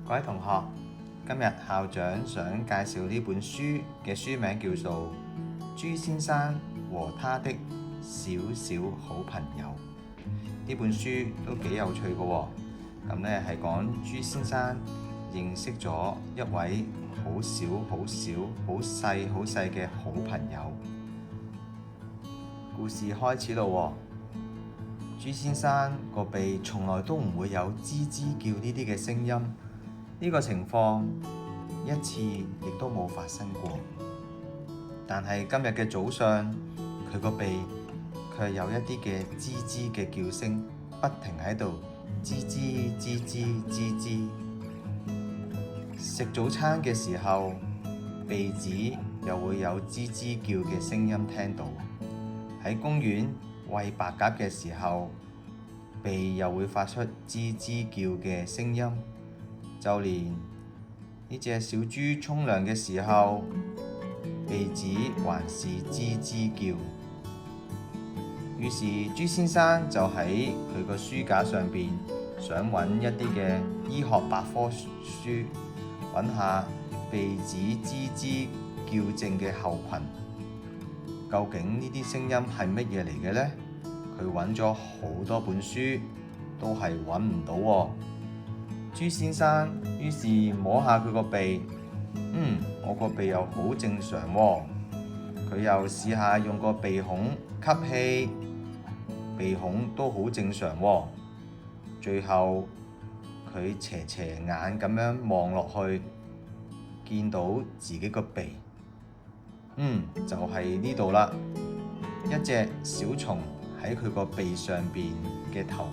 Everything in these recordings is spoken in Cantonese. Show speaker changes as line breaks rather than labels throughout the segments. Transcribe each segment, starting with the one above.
各位同學，今日校長想介紹呢本書嘅書名叫做《朱先生和他的小小好朋友》。呢本書都幾有趣嘅喎。咁咧係講朱先生認識咗一位好小、好細嘅好朋友。故事開始咯喎。朱先生個鼻從來都唔會有吱吱叫呢啲嘅聲音，呢個情況一次亦都冇發生過。但係今日嘅早上，佢個鼻卻有一啲嘅吱吱嘅叫聲，不停喺度吱吱吱吱吱吱。食早餐嘅時候，鼻子又會有吱吱叫嘅聲音聽到。喺公園餵白鴿嘅時候，鼻又會發出吱吱叫嘅聲音。就連呢隻小豬沖涼嘅時候，鼻子還是吱吱叫。於是朱先生就喺佢個書架上邊想揾一啲嘅醫學百科書，揾下鼻子吱吱叫症嘅後群。究竟呢啲聲音係乜嘢嚟嘅呢？佢揾咗好多本書，都係揾唔到喎。朱先生於是摸下佢個鼻，我個鼻又好正常喎。佢又試下用個鼻孔吸氣，鼻孔都好正常喎。最後佢斜眼咁樣望落去，見到自己個鼻，就係呢度啦。一隻小蟲喺佢個鼻上邊嘅頭，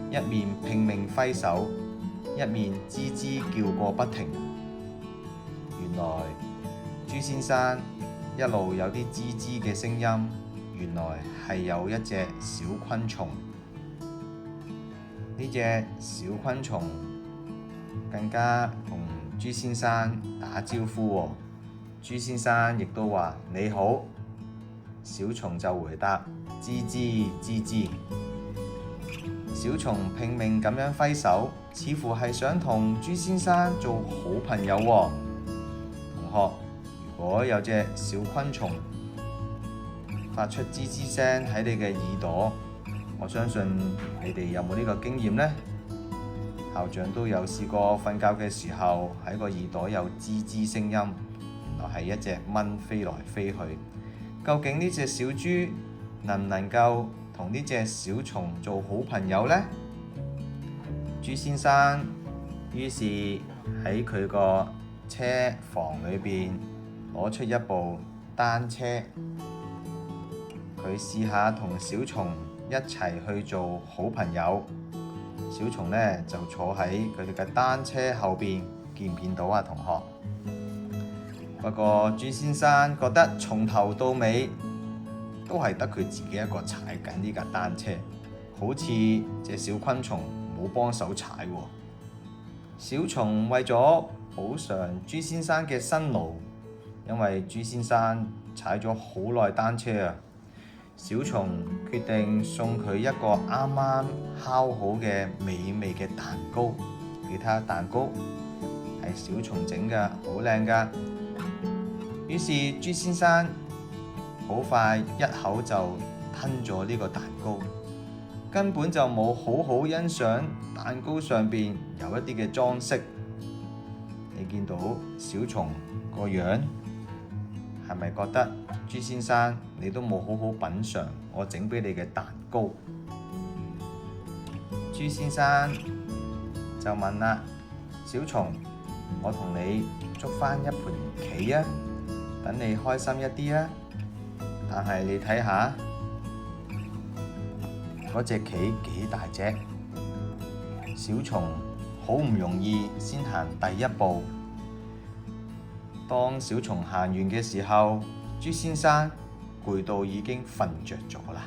一面拼命揮手，一面吱吱叫個不停。原來朱先生一路有啲吱吱嘅聲音，原來係有一隻小昆蟲。呢隻小昆蟲更加同朱先生打招呼喎。朱先生亦都話你好，小蟲就回答吱吱吱吱。小蟲拼命咁樣揮手，似乎係想同朱先生做好朋友喎。同學，如果有隻小昆蟲發出吱吱聲喺你嘅耳朵，我相信你哋有冇呢個經驗呢？校長都有試過瞓覺嘅時候喺個耳朵有吱吱聲音，原來係一隻蚊飛來飛去。究竟呢隻小豬能唔能夠同呢隻小蟲做好朋友呢？朱先生於是喺佢個車房裏邊攞出一部單車，佢試下同小蟲一齊去做好朋友。小蟲呢就坐喺佢哋嘅單車後邊，見唔見到啊，同學？不過朱先生覺得從頭到尾都係得佢自己一個踩緊呢架單車，好似隻小昆蟲冇幫手踩喎。小蟲為咗補償朱先生嘅辛勞，因為朱先生踩咗好耐單車啊，小蟲決定送佢一個啱啱烤好嘅美味嘅蛋糕。你睇下蛋糕係小蟲整㗎，好靚㗎。於是朱先生好快一口就吞咗呢個蛋糕，根本就冇好好欣賞蛋糕上邊有一啲嘅裝飾。你見到小蟲個樣，係咪覺得朱先生你都冇好好品嚐我整俾你嘅蛋糕？朱先生就問啦：小蟲，我同你捉返一盤棋啊，等你開心一啲啊！但係你睇下嗰隻棋幾大隻，小蟲好唔容易先行第一步。當小蟲行完嘅時候，朱先生攰到已經瞓着咗啦。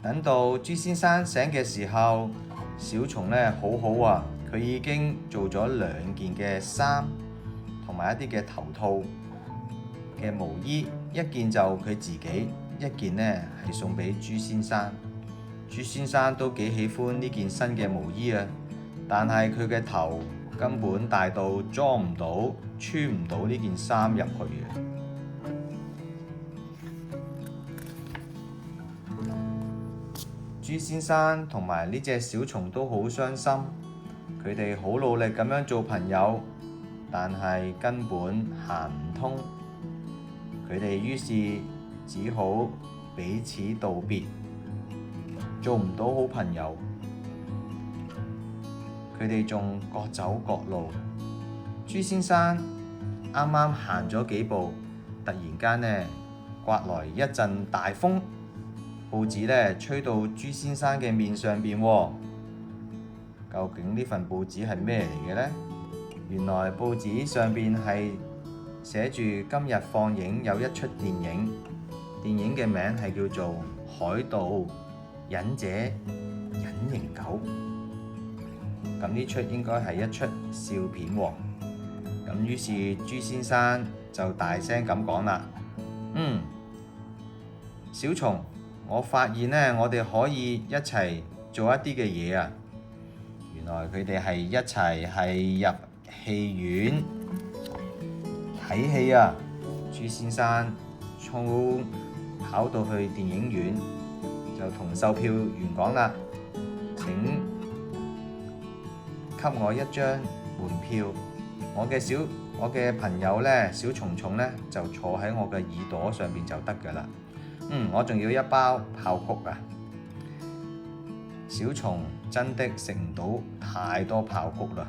等到朱先生醒嘅時候，小蟲呢好好啊，佢已經做咗2件嘅衫，同埋一啲嘅頭套嘅毛衣，一件就佢自己，一件呢係送俾朱先生。朱先生都幾喜歡呢件新嘅毛衣啊，但係佢嘅頭根本大到裝唔到、穿唔到呢件衫入去嘅。豬先生同埋呢隻小蟲都好傷心，佢哋好努力咁樣做朋友，但係根本行唔通。佢哋於是只好彼此道別，做唔到好朋友。佢哋仲各走各路。豬先生啱啱行咗幾步，突然間呢，颳來一陣大風，報紙呢吹到豬先生嘅面上邊喎。究竟呢份報紙係咩嚟嘅呢？原來報紙上邊係寫住今日放映有一出電影，電影嘅名係叫做《海盜忍者隱形狗》。咁呢出應該係一出笑片喎。咁於是豬先生就大聲咁講啦：小蟲，我發現呢，我哋可以一齊做一啲嘅嘢啊！原來佢哋係一齊係入戲院睇戲啊！豬先生跑到去電影院，就同售票員講啦：請給我一張門票，我嘅朋友呢，小蟲蟲呢，就坐喺我嘅耳朵上邊就得㗎啦。我仲要一包爆谷啊！小蟲真的食唔到太多爆谷啦。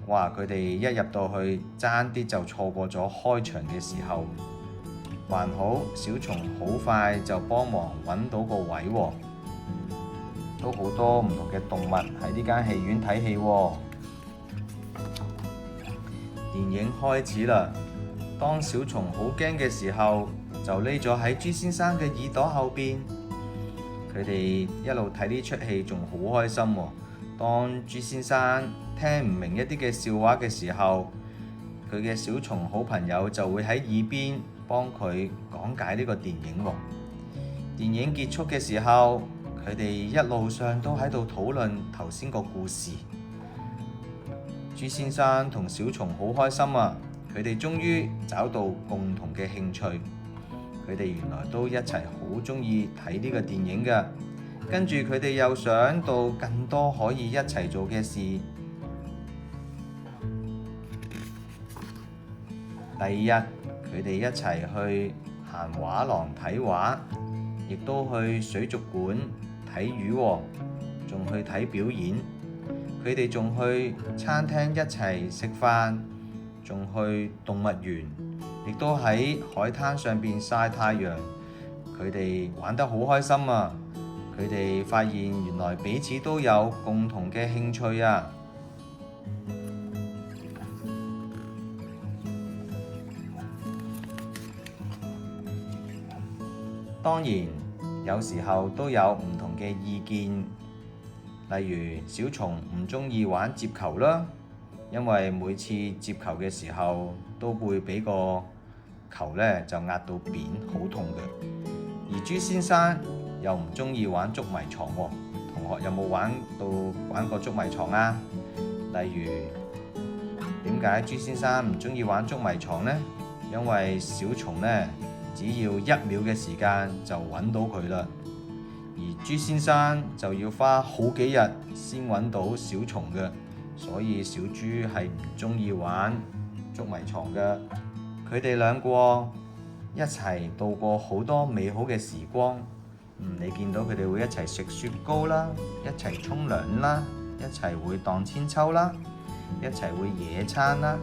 哇！佢哋一入到去，爭啲就錯過咗開場嘅時候。還好小蟲好快就幫忙揾到個位喎。都好多唔同嘅動物喺呢間戲院睇戲喎。電影開始啦。當小蟲好驚嘅時候，就匿咗喺豬先生嘅耳朵後邊。佢哋一路睇呢出戲，仲好開心喎。當豬先生聽唔明一啲嘅笑話嘅時候，佢嘅小蟲好朋友就會喺耳邊幫佢講解呢個電影喎。電影結束嘅時候，佢哋一路上都喺度討論頭先個故事。豬先生同小蟲好開心啊！佢哋終於找到共同嘅興趣。佢哋原來都一齊好鍾意睇呢個電影㗎。跟住佢哋又想到更多可以一齊做嘅事。第二日，佢哋一齊去行畫廊睇畫，亦都去水族館睇魚喎，仲去睇表演。佢哋仲去餐廳一齊食飯，仲去動物園，亦都喺海灘上邊曬太陽。佢哋玩得好開心啊！佢哋發現原來彼此都有共同嘅興趣啊！當然，有時候都有唔同嘅意見，例如小蟲唔鍾意玩接球啦，因為每次接球嘅時候都會俾個球呢就壓到扁，好痛嘅。而豬先生又唔鍾意玩捉迷藏喎。同學有冇玩過捉迷藏啊？例如點解豬先生唔鍾意玩捉迷藏呢？因為小蟲呢，只要1秒嘅時間就揾到佢啦，而豬先生就要花好幾日先揾到小蟲嘅，所以小豬係唔鍾意玩捉迷藏嘅。佢哋兩個一齊度過好多美好嘅時光。你見到佢哋會一齊食雪糕啦，一齊沖涼啦，一齊會盪千秋啦，一齊會野餐啦。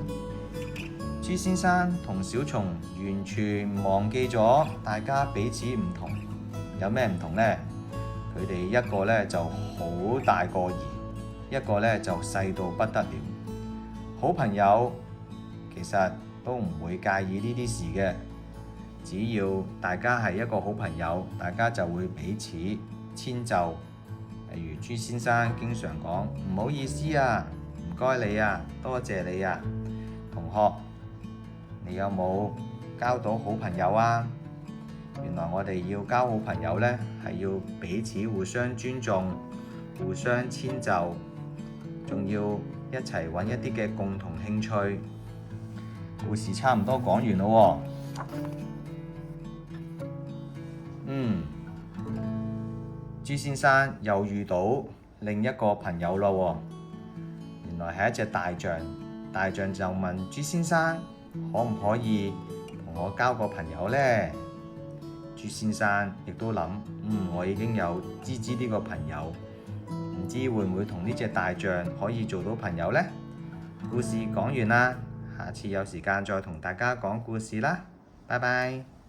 豬先生同小蟲完全忘記咗大家彼此唔同。有咩唔同呢？佢哋一個呢就好大個兒，一個呢就細到不得了。好朋友其實都唔會介意呢啲事嘅，只要大家係一個好朋友，大家就會彼此遷就。例如豬先生經常講唔好意思啊，唔該你啊，多謝你啊。同學，你有冇交到好朋友啊？原來我哋要交好朋友呢，係要彼此互相尊重、互相遷就，仲要一齊揾一啲嘅共同興趣。故事差唔多講完咯喎。朱先生又遇到另一個朋友咯喎，原來係一隻大象。大象就問朱先生：可唔可以同我交個朋友呢？朱先生亦都諗，我已經有芝芝呢個朋友，唔知會唔會同呢隻大象可以做到朋友呢？故事講完啦，下次有時間再同大家講故事啦，拜拜。